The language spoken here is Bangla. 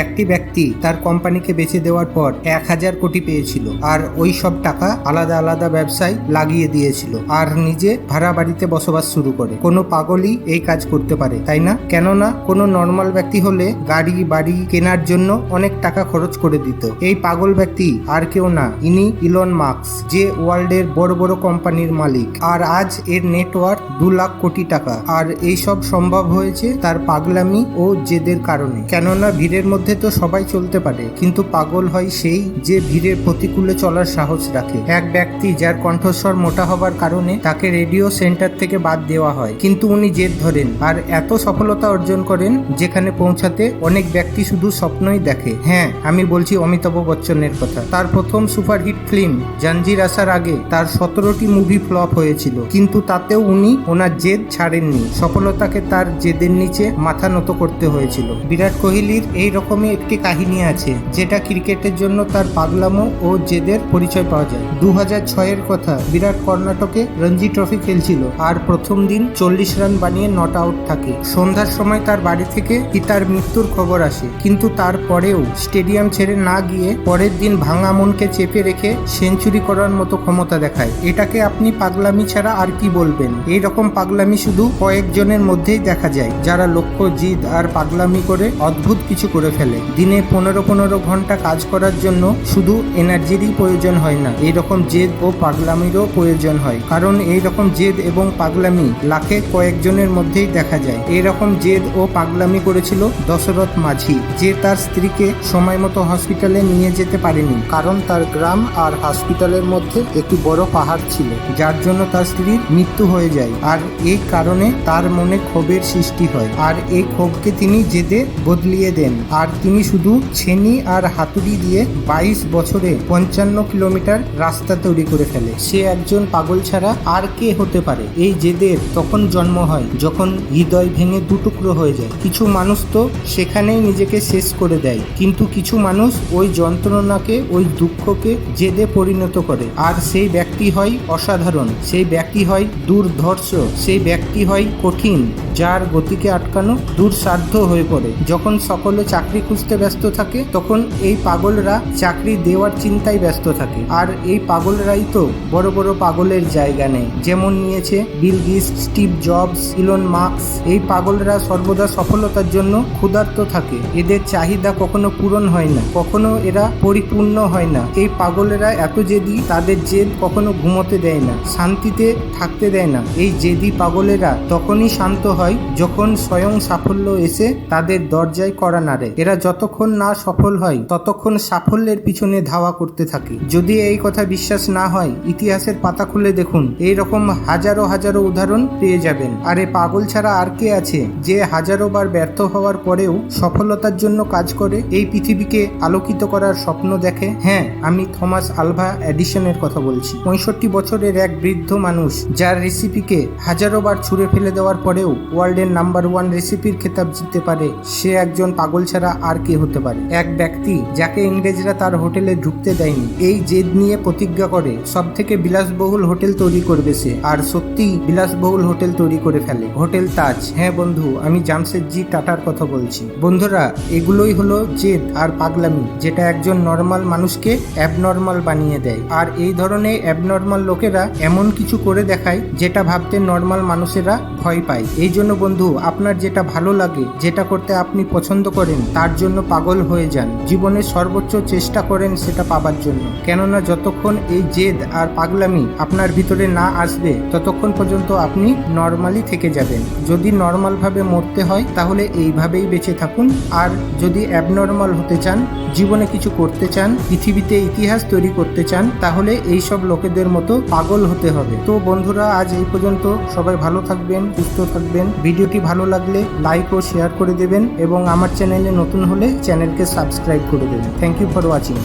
একটি ব্যক্তি তার কোম্পানিকে বেচে দেওয়ার পর 1000 কোটি পেয়েছিল আর ওই সব টাকা আলাদা আলাদা ব্যবসায় লাগিয়ে দিয়েছিল আর নিজে ভাড়া বাড়িতে বসবাস শুরু করে। কোনো পাগলই এই কাজ করতে পারে, তাই না? কেননা কোনো নর্মাল ব্যক্তি হলে গাড়ি বাড়ি কেনার জন্য অনেক টাকা খরচ করে দিত। এই পাগল ব্যক্তি আর কেউ না, ইনি ইলন মাস্ক, যে ওয়ার্ল্ডের বড় বড় কোম্পানির মালিক। আর আজ এর নেটওয়ার্থ 2 লাখ কোটি টাকা। আর এই সব সম্ভব হয়েছে তার পাগলামি ও জেদের কারণে। কেননা ভিড়ের মধ্যে তো সবাই চলতে পারে, কিন্তু পাগল হয় সেই যে ভিড়ের প্রতিকূলে চলার সাহস রাখে। এক ব্যক্তি যার কণ্ঠস্বর মোটা হবার কারণে তাকে রেডিও সেন্টার থেকে বাদ দেওয়া হয়, কিন্তু উনি জেদ ধরেন আর এত সফলতা অর্জন করেন যেখানে পৌঁছাতে অনেক ব্যক্তি শুধু স্বপ্নই দেখে। হ্যাঁ, আমি বলছি অমিতাভ বচ্চনের কথা। তার প্রথম সুপারহিট ফিল্ম জাঞ্জির আসার আগে তার 17টি মুভি ফ্লপ হয়েছিল, কিন্তু তাতেও উনি ওনার জেদ ছাড়েননি। সফলতাকে তার জেদের নিচে মাথা নত করতে হয়েছিল। বিরাট কোহলির এই রকমই একটি কাহিনী আছে, যেটা ক্রিকেটের জন্য তার পাগলামো ও জেদের পরিচয় পাওয়া যায়। 2006-এর কথা। বিরাট কর্ণাটকে রঞ্জি ট্রফি খেলছিল আর প্রথম দিন 40 রান বানিয়ে নট আউট থাকে। সন্ধ্যার সময় তার বাড়ি থেকে পিতার মৃত্যুর খবর আসে, কিন্তু তারপরেও স্টেডিয়াম ছেড়ে না গিয়ে পরের দিন ভাঙা মনকে চেপে রেখে সেঞ্চুরি করার মতো ক্ষমতা দেখায়। এটাকে আপনি পাগলামি ছাড়া আর কি বলবেন? এই রকম পাগলামি শুধু কয়েকজনের মধ্যেই দেখা যায়, যারা লক্ষ্য, জিদ আর পাগলামি করে অদ্ভুত কিছু করে ফেলে। দিনে 15 ঘন্টা কাজ করার জন্য শুধু এনার্জিরই প্রয়োজন হয় না, এইরকম জেদ ও পাগলামিরও প্রয়োজন হয়। কারণ এই রকম জেদ এবং পাগলামি লাখে কয়েকজনের মধ্যেই দেখা যায়। এইরকম জেদ ও পাগলামি করেছিল দশরথ মাঝি, যে তার স্ত্রীকে সময় মতো হসপিটালে নিয়ে যেতে পারেনি, কারণ তার গ্রাম আর হসপিটালের মধ্যে একটি বড় পাহাড় ছিল, যার জন্য তার স্ত্রীর মৃত্যু হয়ে যায়। আর এই কারণে তার মনে ক্ষোভের সৃষ্টি হয়, আর এই ক্ষোভকে তিনি জেদে বদলিয়ে দেন। আর তিনি শুধু ছেনি আর হাতুড়ি দিয়ে 22 বছরে 55 কিলোমিটার রাস্তা তৈরি করে ফেলে। সে একজন পাগল ছাড়া আর কে হতে পারে? এই জেদের তখন জন্ম হয় যখন হৃদয় ভেঙে দুটুকরো হয়ে যায়। কিছু মানুষ তো সেখানেই নিজেকে শেষ করে দেয়, কিন্তু কিছু মানুষ ওই যন্ত্রণাকে, ওই দুঃখকে জেদে পরিণত করে। আর সেই ব্যক্তি হয় অসাধারণ, সেই ব্যক্তি হয় দুর্ধর্ষ, সেই ব্যক্তি হয় কঠিন, যার গতিকে আটকানো দুঃসাধ্য হয়ে পড়ে। যখন সকলে চাকরি খুঁজতে ব্যস্ত থাকে, তখন এই পাগলরা চাকরি দেওয়ার চিন্তায় ব্যস্ত থাকে। আর এই পাগলরাই তো বড় বড় পাগলের জায়গা নেয়, যেমন নিয়েছে Bill Gates, Steve Jobs, Elon Musk. এই পাগলরা সর্বদা সফলতার জন্য ক্ষুধার্ত থাকে। এদের চাহিদা কখনো পূরণ হয় না, কখনো এরা পরিপূর্ণ হয় না। এই পাগলেরা এত জেদি, তাদের জেদ কখনো ঘুমোতে দেয় না, শান্তিতে থাকতে দেয় না। এই জেদি পাগলেরা তখনই শান্ত হয় যখন স্বয়ং সাফল্য এসে তাদের দরজায় কড়া নাড়ে। এরা যতক্ষণ না সফল হয় ততক্ষণ সাফল্যের পিছনে ধাওয়া করতে থাকে। যদি এই কথা বিশ্বাস না হয়, ইতিহাসের পাতা খুলে দেখুন, এই রকম হাজারো হাজারো উদাহরণ পেয়ে যাবেন। আর এই পাগল ছাড়া আর কে আছে যে হাজারো বার ব্যর্থ হওয়ার পরেও সফলতার জন্য কাজ করে, এই পৃথিবীকে আলোকিত করার স্বপ্ন দেখে? হ্যাঁ, আমি থমাস আলভা এডিসনের কথা বলছি। 65 বছরের এক বৃদ্ধ মানুষ, যার রেসিপিকে হাজারো বার ছুঁড়ে ফেলে দেওয়ার পরেও ওয়ার্ল্ডের নাম্বার 1 রেসিপির খেতাব জিততে পারে। সে একজন পাগল ছাড়া আর কে হতে পারে? এক ব্যক্তি যাকে ইংরেজরা তার হোটেলে ঢুকতে দেয়নি, এই জেদ নিয়ে প্রতিজ্ঞা করে সব থেকে বিলাসবহুল হোটেল তৈরি করবে সে, আর সত্যিই বিলাসবহুল হোটেল তৈরি করে ফেলে, হোটেল তাজ। হ্যাঁ বন্ধু, আমি জামশেদজি টাটার কথা বলছি। বন্ধুরা, এগুলোই হলো জেদ আর পাগলামি, যেটা একজন নর্মাল মানুষকে অ্যাবনর্মাল বানিয়ে দেয়। আর এই ধরনের অ্যাবনর্মাল লোকেরা এমন কিছু করে দেখায় যেটা ভাবতে নর্মাল মানুষেরা ভয় পায়। এই জন্য বন্ধু, আপনার যেটা ভালো লাগে, যেটা করতে আপনি পছন্দ করেন, তার জন্য পাগল হয়ে যান। জীবনের সর্বোচ্চ চেষ্টা করেন সেটা পাবার জন্য। কেননা যতক্ষণ এই জেদ আর পাগলামি আপনার ভিতরে না আসবে, ততক্ষণ পর্যন্ত আপনি নর্মালি থেকে যাবেন। যদি নর্মালভাবে মরতে হয়, তাহলে এইভাবেই বেঁচে থাকুন। আর যদি অ্যাবনর্মাল হতে চান, জীবনে কিছু করতে চান, পৃথিবীতে ইতিহাস তৈরি করতে চান, তাহলে এই সব লোকেদের মতো পাগল হতে হবে। তো বন্ধুরা, আজ এই পর্যন্ত। সবাই ভালো থাকবেন, সুস্থ থাকবেন। ভিডিওটি ভালো লাগলে লাইক ও শেয়ার করে দেবেন, এবং আমার চ্যানেলে নতুন হলে চ্যানেলকে সাবস্ক্রাইব করে দেবেন। Thank you for watching.